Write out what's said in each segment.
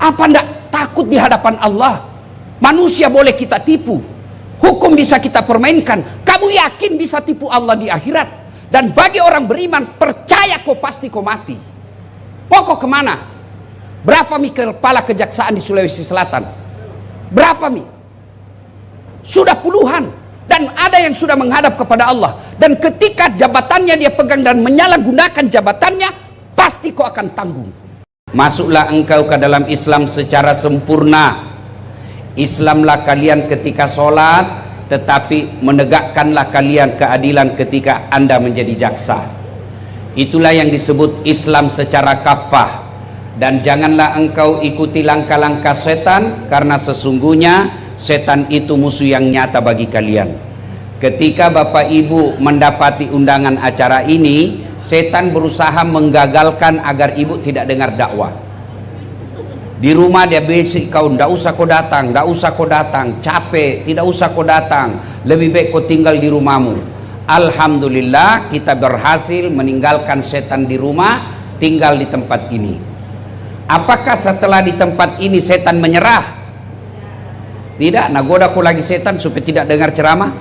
Apa ndak takut di hadapan Allah? Manusia boleh kita tipu, hukum bisa kita permainkan. Kamu yakin bisa tipu Allah di akhirat? Dan bagi orang beriman, percaya kau pasti kau mati. Pokok kemana? Berapa mi kepala kejaksaan di Sulawesi Selatan? Berapa mi? Sudah puluhan. Dan ada yang sudah menghadap kepada Allah. Dan ketika jabatannya dia pegang dan menyalahgunakan jabatannya, pasti kau akan tanggung. Masuklah engkau ke dalam Islam secara sempurna. Islamlah kalian ketika sholat, tetapi menegakkanlah kalian keadilan ketika anda menjadi jaksa. Itulah yang disebut Islam secara kafah. Dan janganlah engkau ikuti langkah-langkah setan, karena sesungguhnya setan itu musuh yang nyata bagi kalian. Ketika Bapak Ibu mendapati undangan acara ini, setan berusaha menggagalkan agar ibu tidak dengar dakwah. Di rumah dia basic kau, ndak usah kau datang, ndak usah kau datang, capek, tidak usah kau datang, lebih baik kau tinggal di rumahmu. Alhamdulillah kita berhasil meninggalkan setan di rumah, tinggal di tempat ini. Apakah setelah di tempat ini setan menyerah? Tidak, nagoda kau lagi setan supaya tidak dengar ceramah.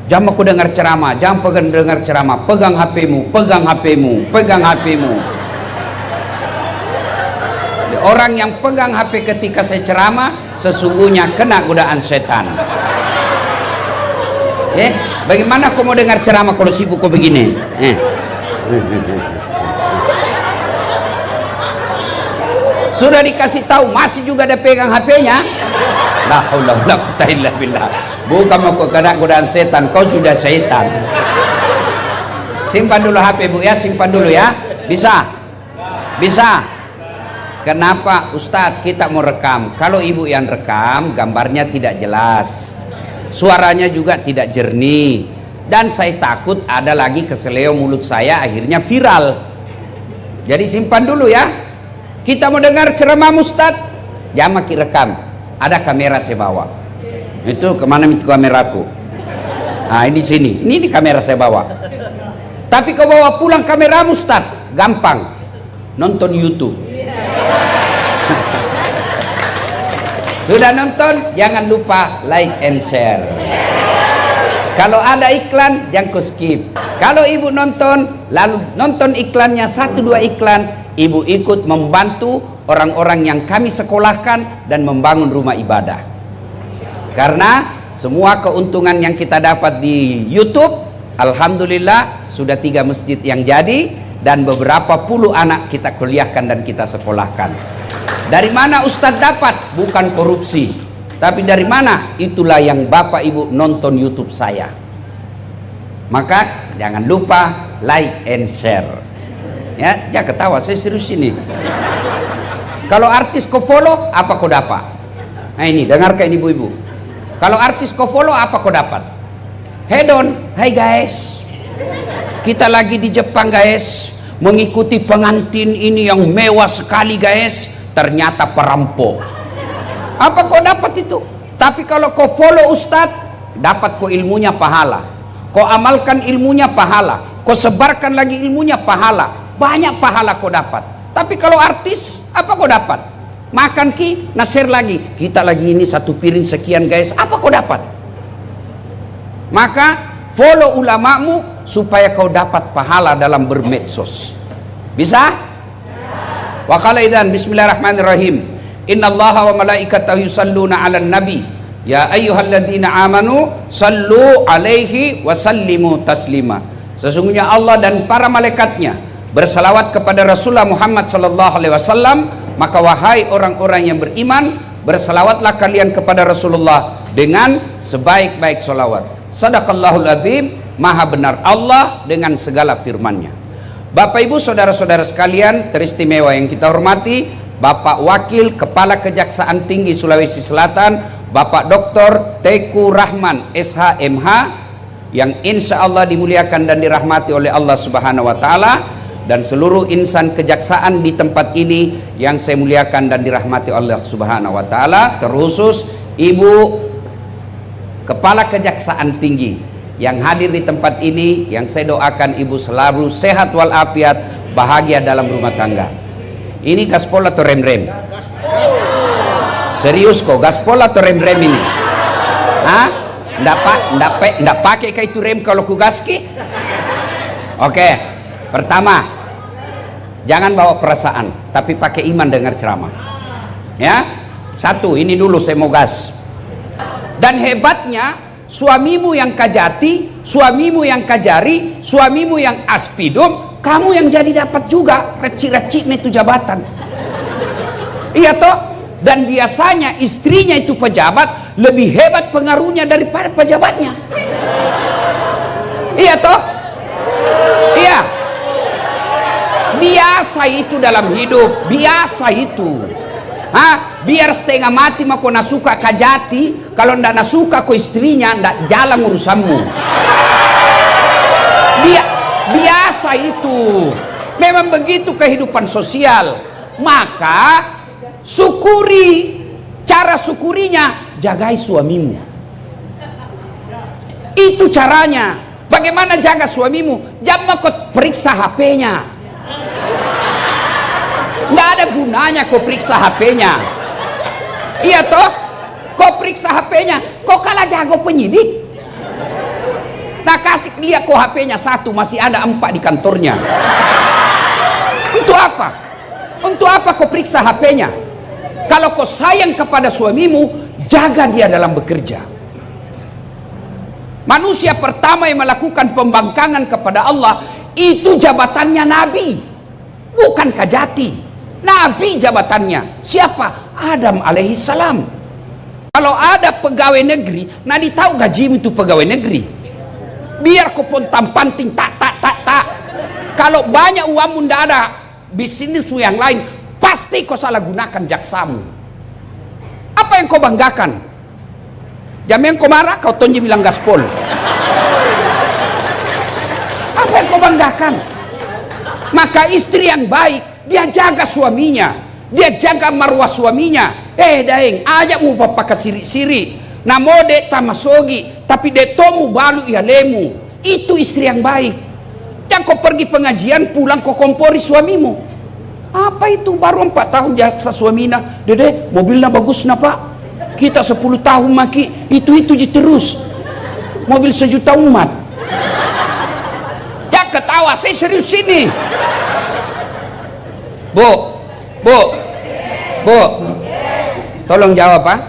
Jangan aku dengar ceramah, jangan pegang dengar ceramah, pegang HP-mu, pegang HP-mu, pegang HP-mu. Orang yang pegang HP ketika saya ceramah sesungguhnya kena godaan setan. Bagaimana kau mau dengar ceramah kalau sibuk kau begini? Sudah dikasih tahu masih juga ada pegang HP-nya. La haula wala quwwata illa billah. Bukan mau kena godaan setan, kau sudah setan. Simpan dulu HP Bu ya, simpan dulu ya. Bisa? Bisa? Kenapa Ustadz kita mau rekam? Kalau ibu yang rekam, gambarnya tidak jelas, suaranya juga tidak jernih, dan saya takut ada lagi keseleo mulut saya akhirnya viral. Jadi simpan dulu ya. Kita mau dengar ceramah Ustadz, jangan makin rekam. Ada kamera saya bawa. Itu kemana itu kameraku? Nah ini sini, ini di kamera saya bawa. Tapi kau bawa pulang kamera Ustadz, gampang, nonton YouTube. Sudah nonton, jangan lupa like and share. Kalau ada iklan, jangan kau skip. Kalau ibu nonton, lalu nonton iklannya 1-2 iklan, ibu ikut membantu orang-orang yang kami sekolahkan dan membangun rumah ibadah. Karena semua keuntungan yang kita dapat di YouTube, alhamdulillah sudah 3 masjid yang jadi, dan beberapa puluh anak kita kuliahkan dan kita sekolahkan. Dari mana Ustadz dapat? Bukan korupsi, tapi dari mana? Itulah yang Bapak Ibu nonton YouTube saya. Maka jangan lupa like and share. Ya, jangan ketawa, saya serius ini. Kalau artis kau follow, apa kau dapat? Nah ini, dengarkan ibu-ibu. Kalau artis kau follow, apa kau dapat? Head on, hai guys, kita lagi di Jepang guys, mengikuti pengantin ini yang mewah sekali guys. Ternyata perampok. Apa kau dapat itu? Tapi kalau kau follow Ustadz, dapat kau ilmunya pahala. Kau amalkan ilmunya pahala. Kau sebarkan lagi ilmunya pahala. Banyak pahala kau dapat. Tapi kalau artis, apa kau dapat? Makan ki, nasir lagi. Kita lagi ini 1 piring sekian guys. Apa kau dapat? Maka follow ulamamu supaya kau dapat pahala dalam bermedsos. Bisa? Wa qala idzan bismillahirrahmanirrahim. Innallaha wa malaikatahu yusalluna 'alan nabi. Ya ayyuhalladzina amanu sallu 'alaihi wa sallimu taslima. Sesungguhnya Allah dan para malaikatnya bersalawat kepada Rasulullah Muhammad sallallahu alaihi wasallam, maka wahai orang-orang yang beriman, bersalawatlah kalian kepada Rasulullah dengan sebaik-baik salawat. Sadaqallahul adzim, maha benar Allah dengan segala firman-Nya. Bapak Ibu saudara-saudara sekalian teristimewa yang kita hormati, Bapak Wakil Kepala Kejaksaan Tinggi Sulawesi Selatan, Bapak Dr. Teku Rahman SH.MH, yang insya Allah dimuliakan dan dirahmati oleh Allah Subhanahu wa Ta'ala, dan seluruh insan kejaksaan di tempat ini yang saya muliakan dan dirahmati oleh Allah Subhanahu wa Ta'ala, terkhusus Ibu Kepala Kejaksaan Tinggi yang hadir di tempat ini, yang saya doakan ibu selalu sehat walafiat, bahagia dalam rumah tangga. Ini gaspol atau rem-rem? Serius kok, gaspol atau rem-rem ini? Hah? Nggak pakai kayak itu rem kalau ku gaski? Oke, pertama, jangan bawa perasaan, tapi pakai iman dengar ceramah. Ya, satu, ini dulu saya mau gas. Dan hebatnya, suamimu yang kajati, suamimu yang kajari, suamimu yang aspidum, kamu yang jadi dapat juga reci-reci itu jabatan. Iya toh? Dan biasanya istrinya itu pejabat, lebih hebat pengaruhnya daripada pejabatnya. Iya toh? Iya. Biasa itu dalam hidup, biasa itu. Hah? Biar setengah mati mah kau nasuka kajati, kalau ndak nasuka kau istrinya, ndak jalan urusanmu. Biasa itu. Memang begitu kehidupan sosial. Maka syukuri. Cara syukurinya, jagai suamimu. Itu caranya. Bagaimana jaga suamimu? Jangan kau periksa HP-nya. Nggak ada gunanya kau periksa HP-nya. Iya toh? Kau periksa HP-nya, kau kalah jago penyidik. Nah, kasih lihat kau HP-nya satu, masih ada 4 di kantornya. Untuk apa? Untuk apa kau periksa HP-nya? Kalau kau sayang kepada suamimu, jaga dia dalam bekerja. Manusia pertama yang melakukan pembangkangan kepada Allah, itu jabatannya Nabi, bukan kajati. Nabi jabatannya. Siapa? Adam alaihissalam. Kalau ada pegawai negeri, Nabi tahu gajimu itu pegawai negeri. Biar kau pun tampanting tak. Kalau banyak uangmu ndak ada bisnismu yang lain, pasti kau salah gunakan jaksamu. Apa yang kau banggakan? Jam yang kau marah, kau tonji bilang gaspol. Apa yang kau banggakan? Maka istri yang baik, dia jaga suaminya, dia jaga marwah suaminya. Daeng, ajak mu papa kasiri-siri. Namode tamasogi, tapi detomu balu ia lemu. Itu istri yang baik. Dan kau pergi pengajian, pulang kau kompori suamimu. Apa itu? Baru 4 tahun jaksa suamina. Dede, mobilnya bagus na pak. Kita 10 tahun maki, itu terus. Mobil 1 juta umat. Ya ketawa, saya serius sini. Bu, tolong jawab pak.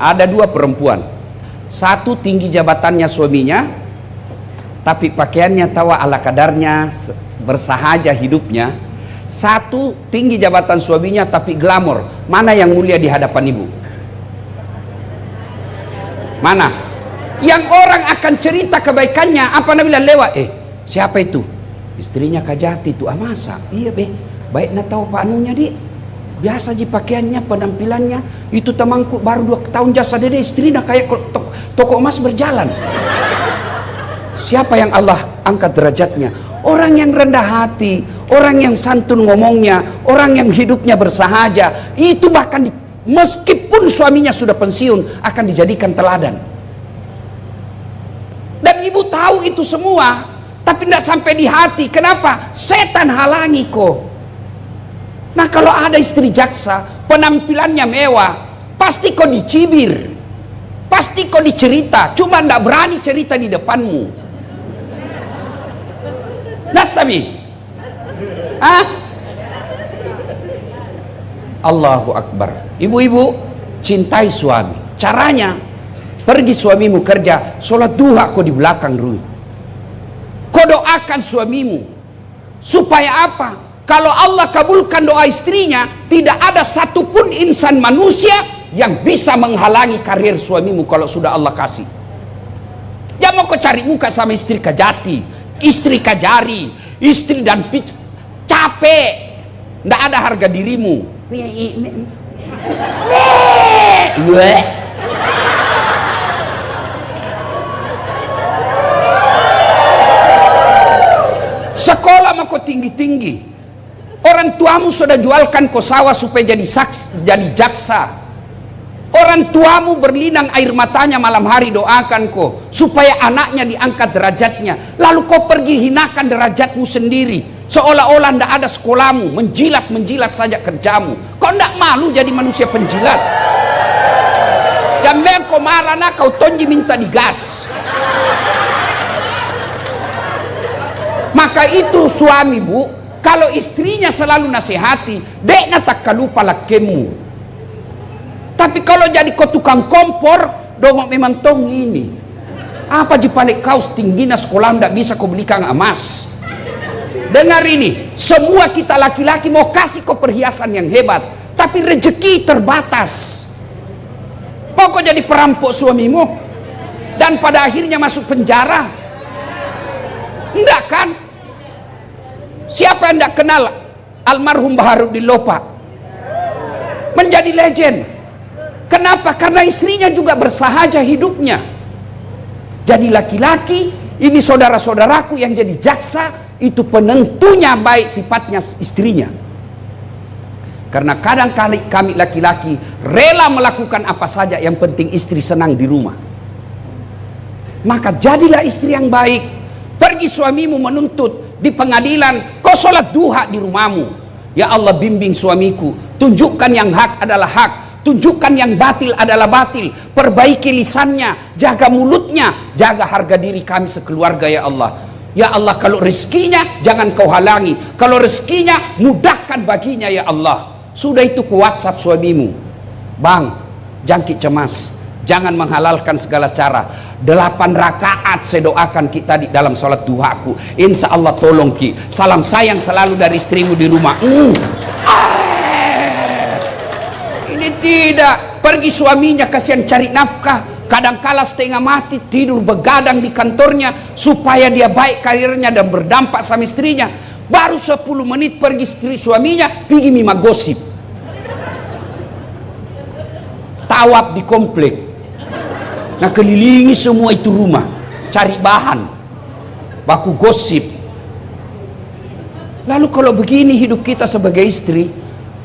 Ada 2 perempuan, satu tinggi jabatannya suaminya, tapi pakaiannya tawa ala kadarnya, bersahaja hidupnya. Satu tinggi jabatan suaminya tapi glamor. Mana yang mulia di hadapan ibu? Mana? Yang orang akan cerita kebaikannya, apa namanya lewat? Siapa itu? Istrinya kajati itu. Masa? Iya baik na tahu pak anunya di. Biasa ji pakaiannya, penampilannya. Itu temanku baru 2 tahun jasa dede, istrinya kayak toko emas berjalan. Siapa yang Allah angkat derajatnya? Orang yang rendah hati, orang yang santun ngomongnya, orang yang hidupnya bersahaja. Itu bahkan meskipun suaminya sudah pensiun, akan dijadikan teladan. Dan ibu tahu itu semua, tapi tidak sampai di hati. Kenapa? Setan halangi kok. Nah, kalau ada istri jaksa, penampilannya mewah, pasti kau dicibir, pasti kau dicerita, cuma tidak berani cerita di depanmu. Nasabi, Allahu Akbar. Ibu-ibu, cintai suami. Caranya, pergi suamimu kerja, sholat duha kau di belakang dulu. Kau doakan suamimu, supaya apa? Kalau Allah kabulkan doa istrinya, tidak ada satupun insan manusia yang bisa menghalangi karir suamimu kalau sudah Allah kasih. Jangan mau kau cari muka sama istri kajati, istri kajari, istri dan capek. Tidak ada harga dirimu. Sekolah mau kau tinggi-tinggi. Orang tuamu sudah jualkan kau sawah supaya jadi jaksa. Orang tuamu berlinang air matanya malam hari doakan kau supaya anaknya diangkat derajatnya. Lalu kau pergi hinakan derajatmu sendiri, seolah-olah tidak ada sekolahmu, menjilat saja kerjamu. Kau tidak malu jadi manusia penjilat? Jambe ko marana kau tonji minta digas. Maka itu suami bu, kalau istrinya selalu nasihati, dek na tak kalupa lakemu. Tapi kalau jadi kau tukang kompor, dongok memang tong ini. Apa jipalik kau tingginya sekolah ndak bisa kau belikan emas. Dengar ini, semua kita laki-laki mau kasih kau perhiasan yang hebat, tapi rezeki terbatas. Kau jadi perampok suamimu dan pada akhirnya masuk penjara. Enggak kan? Siapa yang enggak kenal almarhum Baharudin Lopa? Menjadi legend. Kenapa? Karena istrinya juga bersahaja hidupnya. Jadi laki-laki, ini saudara-saudaraku yang jadi jaksa, itu penentunya baik sifatnya istrinya. Karena kadang-kali kami laki-laki rela melakukan apa saja, yang penting istri senang di rumah. Maka jadilah istri yang baik. Pergi suamimu menuntut di pengadilan, kau sholat duha di rumahmu. Ya Allah, bimbing suamiku, tunjukkan yang hak adalah hak, tunjukkan yang batil adalah batil, perbaiki lisannya, jaga mulutnya, jaga harga diri kami sekeluarga ya Allah. Ya Allah, kalau rezekinya jangan kau halangi, kalau rezekinya mudahkan baginya ya Allah. Sudah itu ku WhatsApp suamimu, bang, jangkit cemas, jangan menghalalkan segala cara. 8 rakaat saya doakan kita di dalam sholat duhaku, insya Allah tolong ki, salam sayang selalu dari istrimu di rumah. Ini tidak. Pergi suaminya kasihan cari nafkah, kadangkala setengah mati tidur begadang di kantornya supaya dia baik karirnya dan berdampak sama istrinya. Baru 10 menit pergi istri suaminya pergi mima gosip, tawaf di komplek. Nah, kelilingi semua itu rumah, cari bahan baku gosip. Lalu kalau begini hidup kita sebagai istri,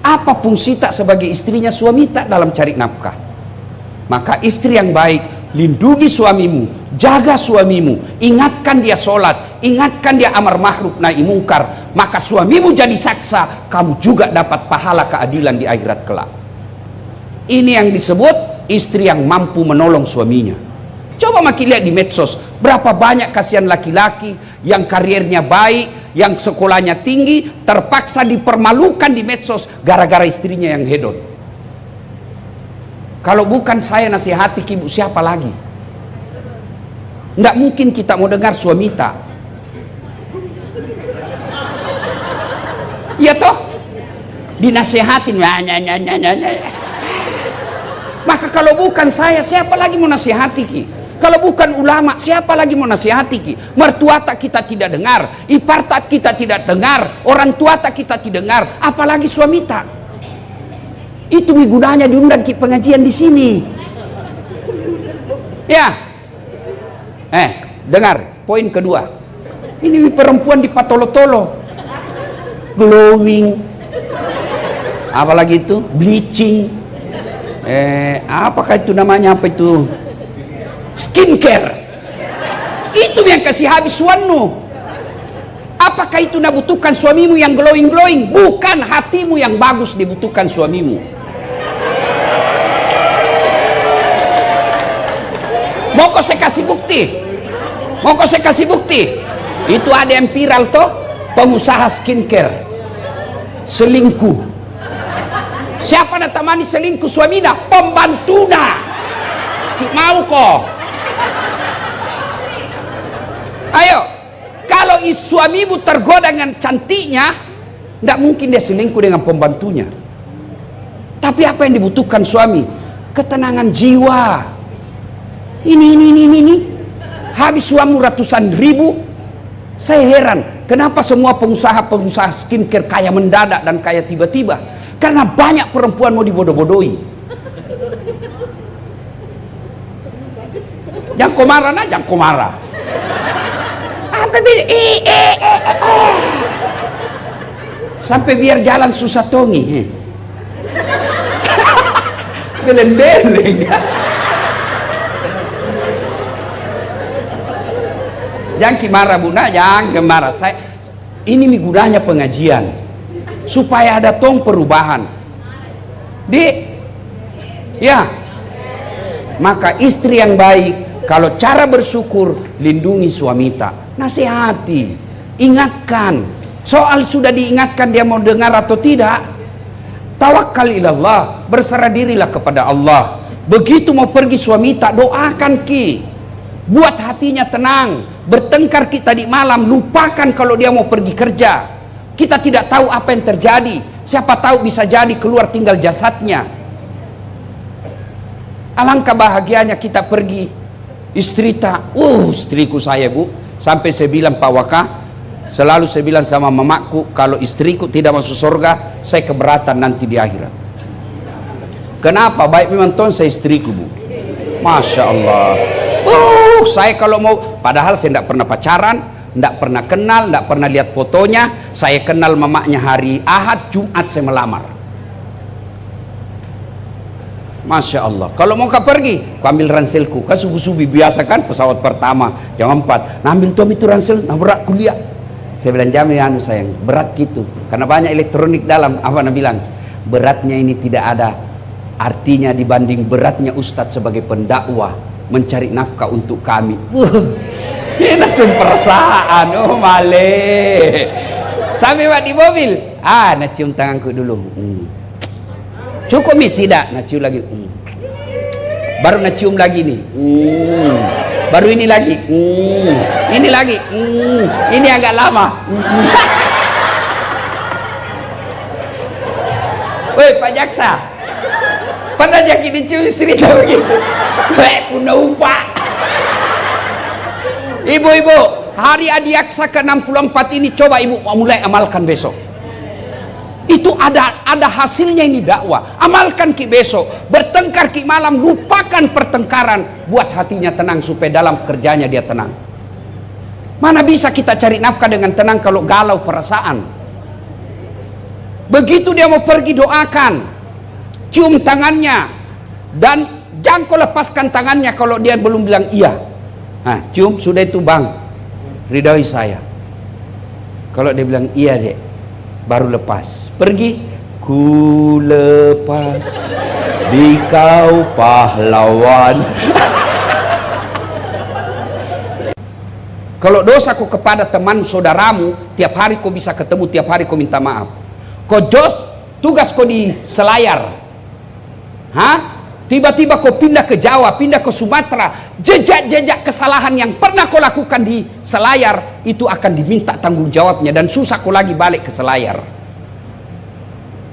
apa fungsi tak sebagai istrinya suami tak dalam cari nafkah? Maka istri yang baik, lindungi suamimu, jaga suamimu, ingatkan dia sholat, ingatkan dia amar ma'ruf nahi mungkar. Maka suamimu jadi saksa, kamu juga dapat pahala keadilan di akhirat kelak. Ini yang disebut istri yang mampu menolong suaminya. Coba makin lihat di medsos, berapa banyak kasihan laki-laki yang karirnya baik, yang sekolahnya tinggi, terpaksa dipermalukan di medsos gara-gara istrinya yang hedon. Kalau bukan saya nasihati ibu, siapa lagi? Nggak mungkin kita mau dengar suami tak. Ya toh? Dinasihatin. Maka kalau bukan saya, siapa lagi mau nasihati ki? Kalau bukan ulama, siapa lagi mau nasihati ki? Mertua tak kita tidak dengar, ipar tak kita tidak dengar, orang tua tak kita tidak dengar, apalagi suami tak. Itu gunanya diundang ki pengajian di sini. Ya. Dengar, poin kedua. Ini perempuan di patolo-tolo. Glowing. Apalagi itu? Bleaching. Apakah itu namanya, apa itu? Skincare. Itu yang kasih habis suamimu. Apakah itu nabutuhkan suamimu yang glowing-glowing? Bukan, hatimu yang bagus dibutuhkan suamimu. Mau kau saya kasih bukti? Mau kau saya kasih bukti? Itu ada yang viral toh, pengusaha skincare selingkuh. Siapa nak temani selingkuh suaminya? Pembantuna. Si mau kok? Ayo, kalau suamimu tergoda dengan cantiknya, tidak mungkin dia selingkuh dengan pembantunya. Tapi apa yang dibutuhkan suami? Ketenangan jiwa. Ini. Habis suamimu ratusan ribu. Saya heran, kenapa semua pengusaha skincare kaya mendadak dan kaya tiba-tiba? Karena banyak perempuan mau dibodoh-bodohi. Jangan kau marah, jangan kau marah. Apa sampai biar jalan susah tongi. Beleng-beleng. Jangan marah bunda, jangan marah. Ini gunanya pengajian supaya ada tong perubahan. Ya, Maka istri yang baik, kalau cara bersyukur, lindungi suamita, nasihati, ingatkan. Soal sudah diingatkan dia mau dengar atau tidak, tawakal ilallah, berserah dirilah kepada Allah. Begitu mau pergi suamita, doakan ki, buat hatinya tenang. Bertengkar kita di malam, lupakan kalau dia mau pergi kerja. Kita tidak tahu apa yang terjadi, siapa tahu bisa jadi keluar tinggal jasadnya. Alangkah bahagianya kita pergi, istri tak, istriku saya bu, sampai saya bilang Pak Waka, selalu saya bilang sama mamaku, kalau istriku tidak masuk surga, saya keberatan nanti di akhirat. Kenapa? Baik memang ton saya istriku bu, Masya Allah. Saya kalau mau, padahal saya tidak pernah pacaran, tidak pernah kenal, tidak pernah lihat fotonya. Saya kenal mamanya hari Ahad, Jumat saya melamar. Masya Allah. Kalau mau kau pergi, kau ambil ranselku. Kan subuh-subuh biasa kan, pesawat pertama jam 4. Nah ambil Tom itu ransel, nah berat kuliah. Saya bilang jamin sayang, berat gitu. Karena banyak elektronik dalam. Apa nak bilang? Beratnya ini tidak ada artinya dibanding beratnya Ustadz sebagai pendakwah mencari nafkah untuk kami. Ini langsung perasaan. Oh male. Sampai di mobil. Nak cium tanganku dulu. Cukup nih? Tidak. Nak cium lagi. Baru nak cium lagi nih. Baru ini lagi. Ini lagi. Ini agak lama. Woi Pak Jaksa, pada jadi dicium istri tahu begitu. Punya upah. Ibu-ibu, hari Adiaksa ke-64 ini coba ibu mulai amalkan besok. Itu ada hasilnya ini dakwah. Amalkan ki besok. Bertengkar ki malam, lupakan pertengkaran. Buat hatinya tenang supaya dalam kerjanya dia tenang. Mana bisa kita cari nafkah dengan tenang kalau galau perasaan. Begitu dia mau pergi, doakan, cium tangannya, dan jangan kau lepaskan tangannya kalau dia belum bilang iya. Nah, cium sudah itu bang, ridhoi saya. Kalau dia bilang iya dek, baru lepas. Pergi, ku lepas di kau pahlawan. Kalau dosaku kepada teman saudaramu, tiap hari kau bisa ketemu, tiap hari kau minta maaf. Kau tugas kau di Selayar, tiba-tiba kau pindah ke Jawa, pindah ke Sumatera, jejak-jejak kesalahan yang pernah kau lakukan di Selayar itu akan diminta tanggung jawabnya, dan susah kau lagi balik ke Selayar.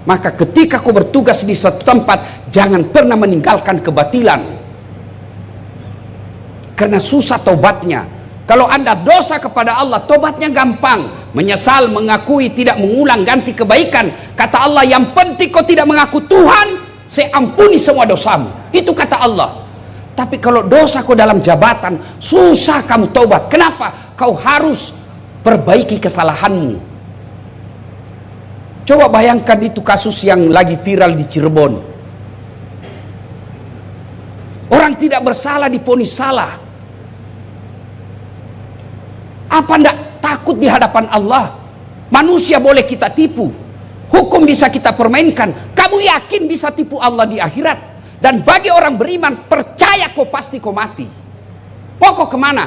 Maka ketika kau bertugas di suatu tempat, jangan pernah meninggalkan kebatilan, karena susah tobatnya. Kalau anda dosa kepada Allah, tobatnya gampang. Menyesal, mengakui, tidak mengulang, ganti kebaikan. Kata Allah, yang penting kau tidak mengaku Tuhan, saya ampuni semua dosamu. Itu kata Allah. Tapi kalau dosa kau dalam jabatan, susah kamu tobat. Kenapa? Kau harus perbaiki kesalahanmu. Coba bayangkan itu kasus yang lagi viral di Cirebon. Orang tidak bersalah divonis salah. Apa ndak takut di hadapan Allah? Manusia boleh kita tipu, hukum bisa kita permainkan. Kamu yakin bisa tipu Allah di akhirat? Dan bagi orang beriman, percaya kau pasti kau mati. Pokok kemana?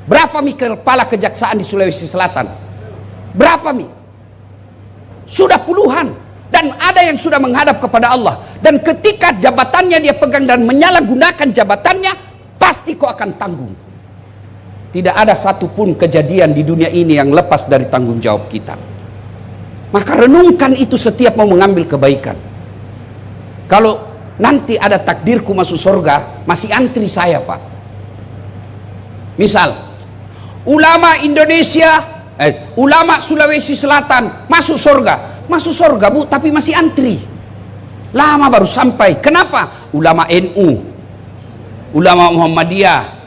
Berapa mi kepala kejaksaan di Sulawesi Selatan? Berapa mi? Sudah puluhan. Dan ada yang sudah menghadap kepada Allah. Dan ketika jabatannya dia pegang dan menyalahgunakan jabatannya, pasti kau akan tanggung. Tidak ada satupun kejadian di dunia ini yang lepas dari tanggung jawab kita. Maka renungkan itu setiap mau mengambil kebaikan. Kalau nanti ada takdirku masuk surga, masih antri saya pak. Misal ulama Indonesia, ulama Sulawesi Selatan masuk surga, bu, tapi masih antri. Lama baru sampai. Kenapa? Ulama NU, ulama Muhammadiyah,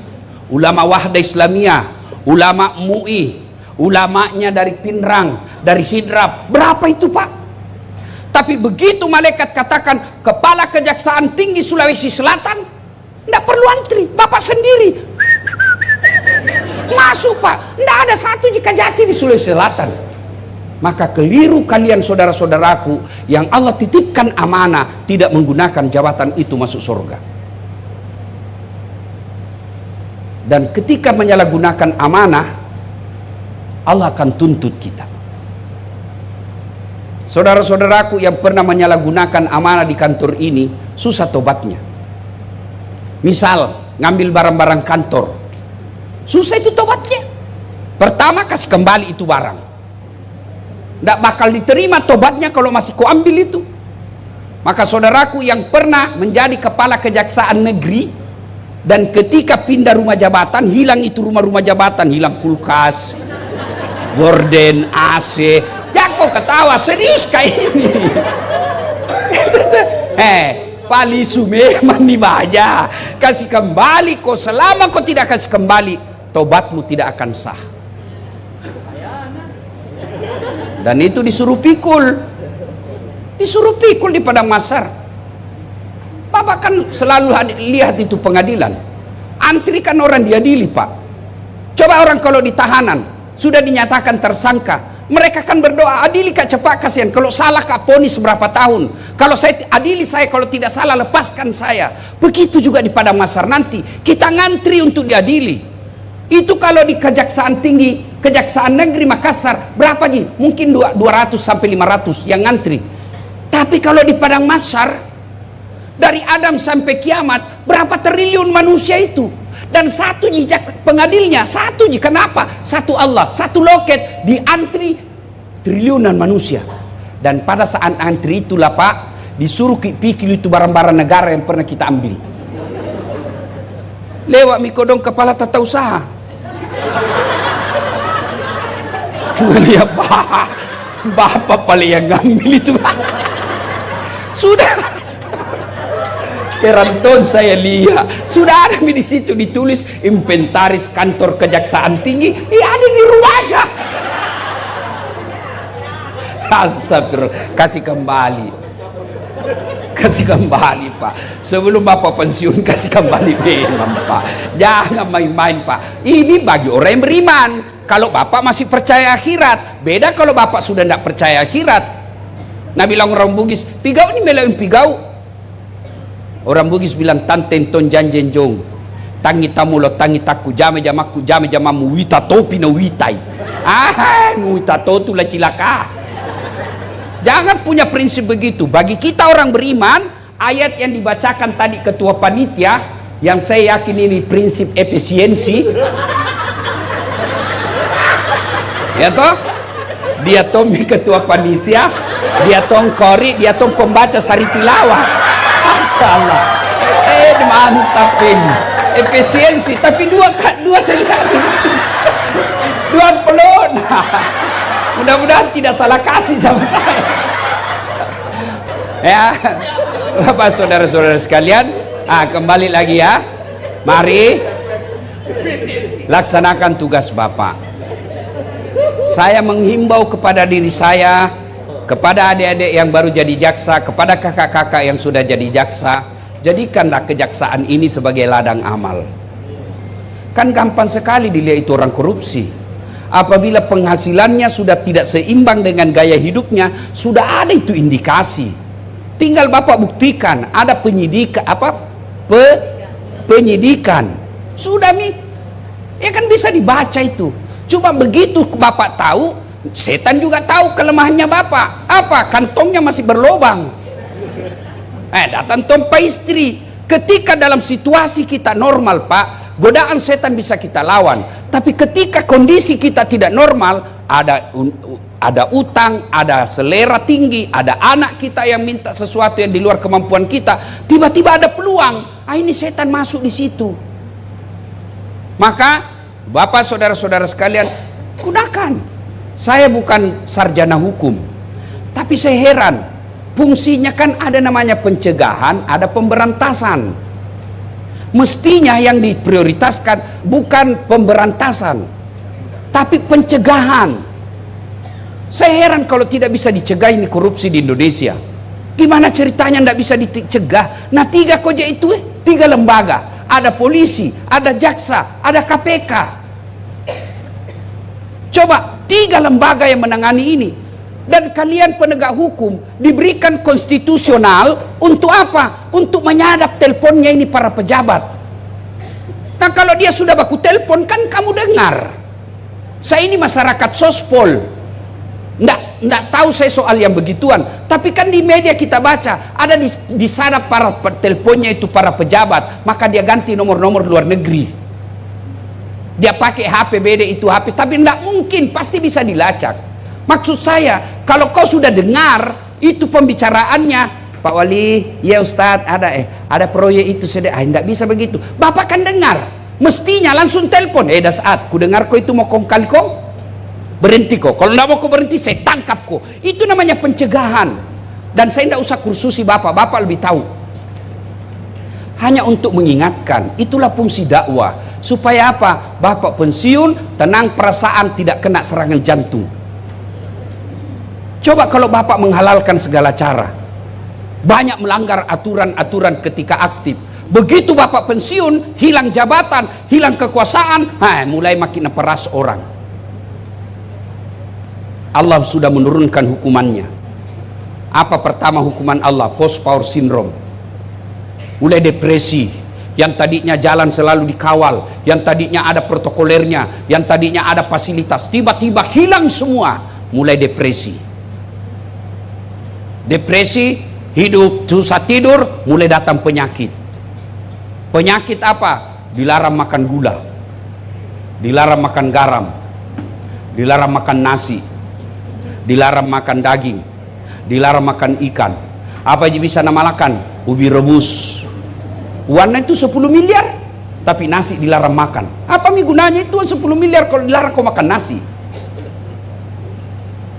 ulama Wahda Islamiyah, ulama MUI, ulamanya dari Pinrang, dari Sidrap. Berapa itu pak? Tapi begitu malaikat katakan kepala kejaksaan tinggi Sulawesi Selatan, tidak perlu antri, bapak sendiri masuk pak. Tidak ada satu jika jati di Sulawesi Selatan. Maka keliru kalian saudara-saudaraku yang Allah titipkan amanah tidak menggunakan jabatan itu masuk surga. Dan ketika menyalahgunakan amanah, Allah akan tuntut kita. Saudara-saudaraku yang pernah menyalahgunakan amanah di kantor ini, susah tobatnya. Misal, ngambil barang-barang kantor, susah itu tobatnya. Pertama, kasih kembali itu barang. Tidak bakal diterima tobatnya kalau masih kau ambil itu. Maka saudaraku yang pernah menjadi kepala kejaksaan negeri, dan ketika pindah rumah jabatan, hilang itu rumah-rumah jabatan, hilang kulkas, gorden, AC. Ya kau ketawa, serius kayak ini. Palisu memang nih baja. Kasih kembali, kau selama kau tidak kasih kembali, tobatmu tidak akan sah. Dan itu disuruh pikul. Disuruh pikul di Padang Masar. Bapak kan selalu lihat itu pengadilan. Antri kan orang diadili, Pak. Coba orang kalau di tahanan sudah dinyatakan tersangka, mereka kan berdoa, adili Kak cepat, kasihan. Kalau salah Kak ponis berapa tahun. Kalau saya adili saya, kalau tidak salah lepaskan saya. Begitu juga di Padang Masar nanti. Kita ngantri untuk diadili. Itu kalau di Kejaksaan Tinggi, Kejaksaan Negeri Makassar, berapa Ji? Mungkin 200 sampai 500 yang ngantri. Tapi kalau di Padang Masar, dari Adam sampai kiamat, berapa triliun manusia itu? Dan satu jejak pengadilnya, satu ji. Kenapa? Satu Allah, satu loket, diantri triliunan manusia. Dan pada saat antri itulah Pak, disuruh pikir itu barang-barang negara yang pernah kita ambil. Lewat mikodong kepala tata usaha. Lihat Bapak paling yang ngambil itu. Sudah. Keranton saya lihat sudah ada di situ ditulis inventaris kantor Kejaksaan Tinggi, ada di rumahnya. Astagfirullah, kasih kembali Pak, sebelum Bapak pensiun kasih kembali memang Pak, jangan main-main Pak. Ini bagi orang yang beriman. Kalau Bapak masih percaya akhirat, beda kalau Bapak sudah tidak percaya akhirat. Nah bilang orang Bugis, pigau ini melawan pigau. Orang Bugis bilang tantenton janjenjong, tangi tamulo tangi taku jame jamamu wita topi na witai. Wita totu la cilaka. Jangan punya prinsip begitu. Bagi kita orang beriman, ayat yang dibacakan tadi ketua panitia, yang saya yakin ini prinsip efisiensi. Ya toh? Dia Tommy ketua panitia, dia Tong Kori, dia Tong pembaca sari tilawah. Masalah. Mantap ini. Efisiensi, tapi dua selaras. Dua pelon. Mudah-mudahan tidak salah kasih sama saya. Ya. Bapak saudara-saudara sekalian, kembali lagi ya. Mari laksanakan tugas Bapak. Saya menghimbau kepada diri saya, kepada adik-adik yang baru jadi jaksa, kepada kakak-kakak yang sudah jadi jaksa, jadikanlah kejaksaan ini sebagai ladang amal. Kan gampang sekali dilihat itu orang korupsi. Apabila penghasilannya sudah tidak seimbang dengan gaya hidupnya, sudah ada itu indikasi. Tinggal Bapak buktikan, ada penyidikan, penyidikan. Sudah nih, ya kan bisa dibaca itu. Coba begitu Bapak tahu, setan juga tahu kelemahannya Bapak. Apa? Kantongnya masih berlobang. Datang tompa istri. Ketika dalam situasi kita normal Pak, godaan setan bisa kita lawan. Tapi ketika kondisi kita tidak normal, ada utang, ada selera tinggi, ada anak kita yang minta sesuatu yang di luar kemampuan kita, tiba-tiba ada peluang. Ini setan masuk di situ. Maka Bapak saudara-saudara sekalian, gunakan. Saya bukan sarjana hukum, tapi saya heran, fungsinya kan ada namanya pencegahan, ada pemberantasan. Mestinya yang diprioritaskan bukan pemberantasan, tapi pencegahan. Saya heran kalau tidak bisa dicegah ini korupsi di Indonesia. Gimana ceritanya tidak bisa dicegah? Nah 3 koja itu 3 lembaga, ada polisi, ada jaksa, ada KPK. Coba 3 lembaga yang menangani ini. Dan kalian penegak hukum diberikan konstitusional untuk apa? Untuk menyadap teleponnya ini para pejabat. Nah kalau dia sudah baku telepon kan kamu dengar. Saya ini masyarakat sospol, nggak tahu saya soal yang begituan. Tapi kan di media kita baca ada di sana para teleponnya itu para pejabat, maka dia ganti nomor-nomor luar negeri. Dia pakai HP beda itu HP, tapi nggak mungkin, pasti bisa dilacak. Maksud saya, kalau kau sudah dengar itu pembicaraannya, Pak Wali, ya Ustadz, ada proyek itu sudah, nggak bisa begitu. Bapak kan dengar, mestinya langsung telepon. Dah saat ku dengar kau itu mau kong kali kong, berhenti kok. Kalau nggak mau kau berhenti, saya tangkap kok. Itu namanya pencegahan. Dan saya nggak usah kursusi bapak, bapak lebih tahu. Hanya untuk mengingatkan, itulah fungsi dakwah. Supaya apa? Bapak pensiun, tenang perasaan, tidak kena serangan jantung. Coba kalau bapak menghalalkan segala cara, banyak melanggar aturan-aturan ketika aktif. Begitu bapak pensiun, hilang jabatan, hilang kekuasaan, mulai makin peras orang. Allah sudah menurunkan hukumannya. Apa pertama hukuman Allah? Post power syndrome. Mulai depresi. Yang tadinya jalan selalu dikawal, yang tadinya ada protokolernya, yang tadinya ada fasilitas, tiba-tiba hilang semua. Mulai depresi. Depresi, hidup susah tidur, mulai datang penyakit. Penyakit apa? Dilarang makan gula, dilarang makan garam, dilarang makan nasi, dilarang makan daging, dilarang makan ikan. Apa aja bisa nama makan? Ubi rebus. Warna itu 10 miliar, tapi nasi dilarang makan. Apa gunanya itu 10 miliar kalau dilarang kau makan nasi?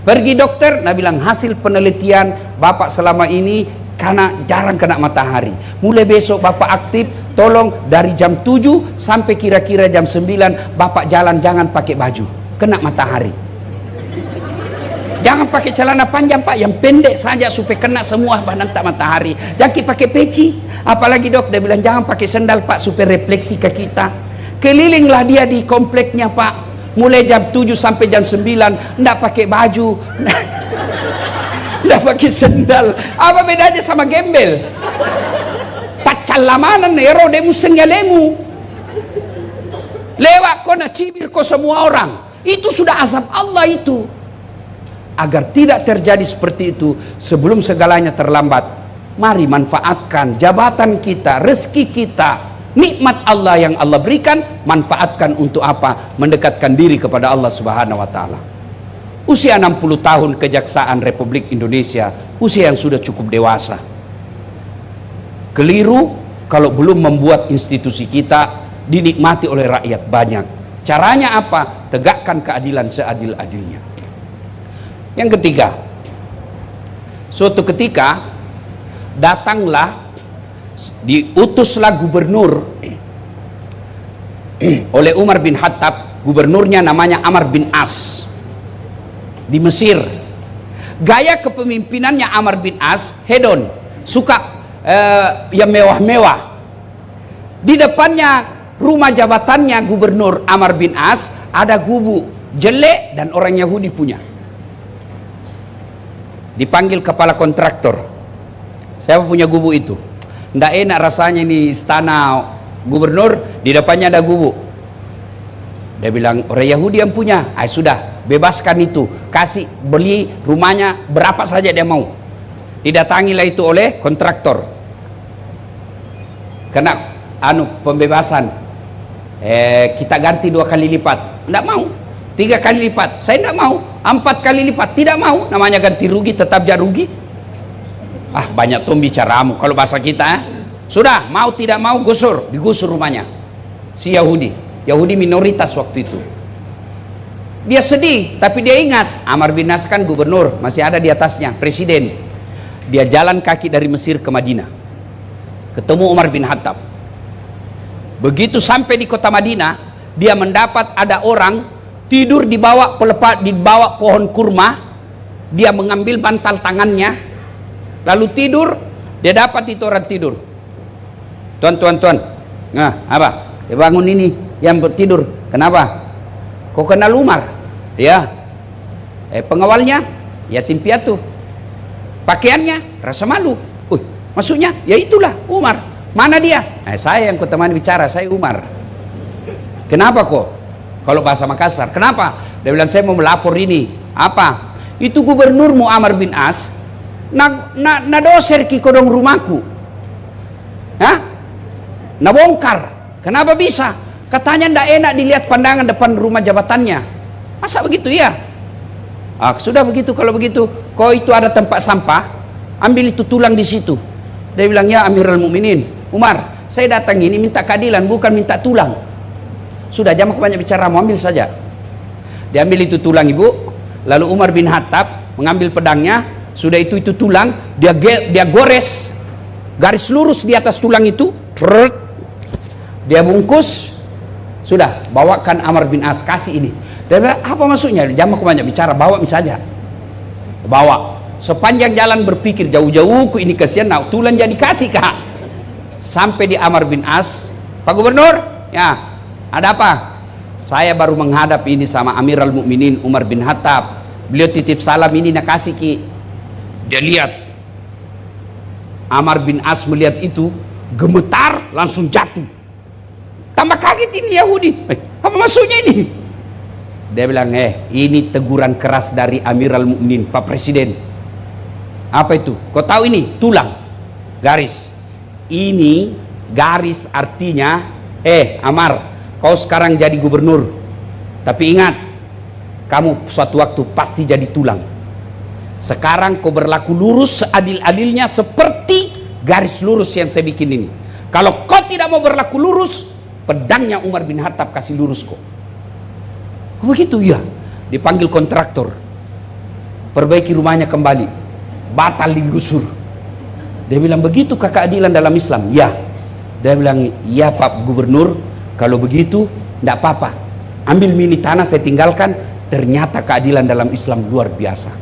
Pergi dokter, nah bilang hasil penelitian bapak selama ini karena jarang kena matahari. Mulai besok bapak aktif, tolong dari jam 7 sampai kira-kira jam 9 bapak jalan jangan pakai baju, kena matahari. Jangan pakai celana panjang pak, yang pendek saja supaya kena semua bahan tak matahari. Jangan pakai peci. Apalagi dok, dia bilang jangan pakai sandal pak supaya refleksi ke kita. Kelilinglah dia di kompleknya pak. Mulai jam 7 sampai jam 9 ndak pakai baju, ndak pakai sendal. Apa bedanya sama gembel? Pacal lamanan ero demu sengalemu. Lewat kau nak cibir kau semua orang. Itu sudah azab Allah itu. Agar tidak terjadi seperti itu sebelum segalanya terlambat, mari manfaatkan jabatan kita, rezeki kita, nikmat Allah yang Allah berikan, manfaatkan untuk apa? Mendekatkan diri kepada Allah Subhanahu wa taala. Usia 60 tahun Kejaksaan Republik Indonesia, usia yang sudah cukup dewasa. Keliru kalau belum membuat institusi kita dinikmati oleh rakyat banyak. Caranya apa? Tegakkan keadilan seadil-adilnya. Yang ketiga, suatu ketika datanglah, diutuslah gubernur oleh Umar bin Khattab. Gubernurnya namanya Amr bin As di Mesir. Gaya kepemimpinannya Amr bin As hedon, suka yang mewah-mewah. Di depannya rumah jabatannya gubernur Amr bin As ada gubuk jelek dan orang Yahudi punya. Dipanggil kepala kontraktor, siapa punya gubuk itu? Nggak enak rasanya ini istana gubernur, di depannya ada gubuk. Dia bilang orang Yahudi yang punya. Sudah, bebaskan itu, kasih beli rumahnya berapa saja dia mau. Didatangilah itu oleh kontraktor, kena pembebasan, kita ganti 2 kali lipat. Nggak mau. 3 kali lipat, saya tidak mau. 4 kali lipat, tidak mau. Namanya ganti rugi, tetap jadi rugi. Banyak tuh bicaramu kalau bahasa kita. Sudah, mau tidak mau gusur, digusur rumahnya si Yahudi. Yahudi minoritas waktu itu. Dia sedih, tapi dia ingat Amr bin As kan gubernur, masih ada di atasnya presiden. Dia jalan kaki dari Mesir ke Madinah, ketemu Umar bin Khattab. Begitu sampai di kota Madinah, dia mendapat ada orang tidur di bawah pohon kurma. Dia mengambil bantal tangannya, lalu tidur. Dia dapat itu orang tidur. Tuan. Nah, apa? Dia bangun ini yang tidur. Kenapa? Kok kenal Umar? Ya. Pengawalnya yatim piatu. Pakaiannya rasa malu. Maksudnya ya itulah Umar. Mana dia? Saya yang kutemani bicara, saya Umar. Kenapa kok? Kalau bahasa Makassar, kenapa? Dia bilang, saya mau melapor ini. Apa? Itu gubernur Muammar bin As na doser ki kodong rumahku. Hah? Nabongkar. Kenapa bisa? Katanya ndak enak dilihat pandangan depan rumah jabatannya. Masa begitu ya? Sudah begitu, kalau begitu, kau itu ada tempat sampah, ambil itu tulang di situ. Dia bilang, ya Amirul Mukminin, Umar, saya datang ini minta keadilan, bukan minta tulang. Sudah, jangan banyak bicara, mau ambil saja. Dia ambil itu tulang, ibu. Lalu Umar bin Khattab mengambil pedangnya, sudah itu tulang, dia gores garis lurus di atas tulang itu, dia bungkus, sudah, bawakan Amr bin As, kasih ini. Dia bilang, apa maksudnya? Jangan banyak bicara, bawa saja. Bawa. Sepanjang jalan berpikir, jauh-jauh ku ini kasihan, nah tulang jadi kasih kak. Sampai di Amr bin As, Pak Gubernur, ya, ada apa? Saya baru menghadap ini sama Amirul Mukminin Umar bin Khattab. Beliau titip salam ini nak kasih ki. Dia lihat. Amr bin As melihat itu, gemetar, langsung jatuh. Tambah kaget ini Yahudi. Apa maksudnya ini? Dia bilang, ini teguran keras dari Amirul Mukminin, Pak Presiden. Apa itu? Kau tahu ini? Tulang. Garis. Ini garis artinya, Amar, kau sekarang jadi gubernur. Tapi ingat, kamu suatu waktu pasti jadi tulang. Sekarang kau berlaku lurus seadil-adilnya seperti garis lurus yang saya bikin ini. Kalau kau tidak mau berlaku lurus, pedangnya Umar bin Khattab kasih lurus kok. Begitu ya. Dipanggil kontraktor, perbaiki rumahnya kembali, batal digusur. Dia bilang, begitu keadilan dalam Islam? Ya. Dia bilang, iya Pak Gubernur, kalau begitu tidak apa-apa, ambil mini tanah saya tinggalkan. Ternyata keadilan dalam Islam luar biasa.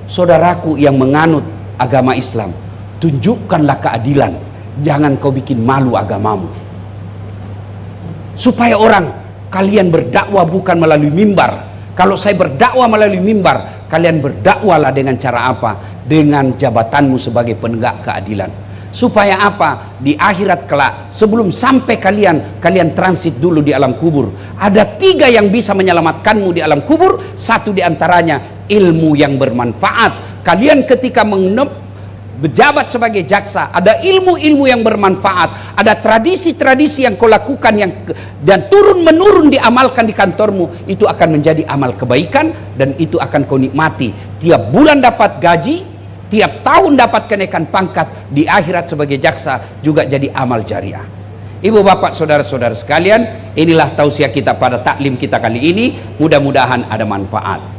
Saudaraku yang menganut agama Islam, tunjukkanlah keadilan, jangan kau bikin malu agamamu. Supaya orang, kalian berdakwah bukan melalui mimbar. Kalau saya berdakwah melalui mimbar, kalian berdakwahlah dengan cara apa? Dengan jabatanmu sebagai penegak keadilan. Supaya apa? Di akhirat kelak, sebelum sampai kalian transit dulu di alam kubur. Ada 3 yang bisa menyelamatkanmu di alam kubur. Satu diantaranya ilmu yang bermanfaat. Kalian ketika berjabat sebagai jaksa, ada ilmu-ilmu yang bermanfaat, ada tradisi-tradisi yang kau lakukan dan turun-menurun diamalkan di kantormu, itu akan menjadi amal kebaikan dan itu akan kau nikmati. Tiap bulan dapat gaji, tiap tahun dapat kenaikan pangkat, di akhirat sebagai jaksa juga jadi amal jariah. Ibu bapak saudara-saudara sekalian, inilah tausiah kita pada taklim kita kali ini. Mudah-mudahan ada manfaat.